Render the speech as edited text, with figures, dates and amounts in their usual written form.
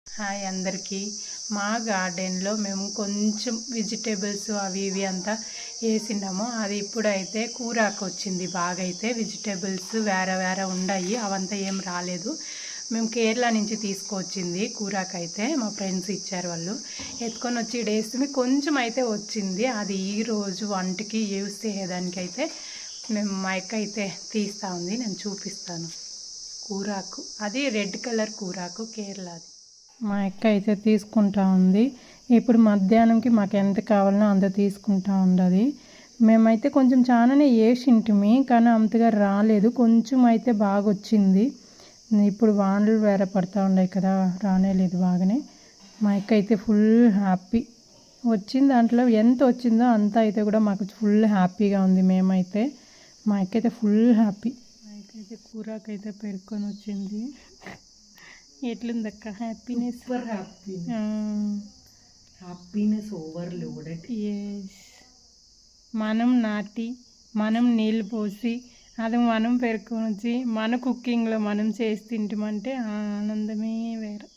Hi అందరికీ. మా గార్డెన్లో మేము కొంచెం వెజిటేబుల్స్ అవి ఇవి అంతా వేసినాము. అది ఇప్పుడైతే కూరాకు వచ్చింది. బాగా అయితే వెజిటేబుల్స్ వేరే వేరే ఉన్నాయి, అవంతా ఏం రాలేదు. మేము కేరళ నుంచి తీసుకొచ్చింది కూరాకు. అయితే మా ఫ్రెండ్స్ ఇచ్చారు, వాళ్ళు ఎత్తుకొని వచ్చి వేస్తుంది. కొంచెం అయితే వచ్చింది. అది ఈరోజు వంటకి యూస్ చేయడానికి అయితే మా అక్క అయితే తీస్తూ ఉంది. నేను చూపిస్తాను. కూరాకు అది రెడ్ కలర్ కూరాకు, కేరళది. మా అక్క అయితే తీసుకుంటా ఉంది. ఇప్పుడు మధ్యాహ్నంకి మాకు ఎంత కావాలనో అంత తీసుకుంటా ఉండదు. మేమైతే కొంచెం చాలానే వేసింటిమి, కానీ అంతగా రాలేదు. కొంచెం అయితే బాగా వచ్చింది. ఇప్పుడు వానలు వేరే పడుతూ ఉన్నాయి కదా, రానేలేదు బాగానే. మా అక్క అయితే ఫుల్ హ్యాపీ వచ్చింది. దాంట్లో ఎంత వచ్చిందో అంత అయితే కూడా మాకు ఫుల్ హ్యాపీగా ఉంది. మేమైతే మా అక్క అయితే ఫుల్ హ్యాపీ. మా అక్క అయితే కూరాకైతే పెరుక్కొని వచ్చింది. ఎట్లుందక్క హ్యాపీనెస్? Happiness overloaded. ఎస్, మనం నాటి మనం నీళ్ళు పోసి అది మనం పెరుక్కొని వచ్చి మన కుకింగ్లో మనం చేసి తింటామంటే ఆనందమే వేరు.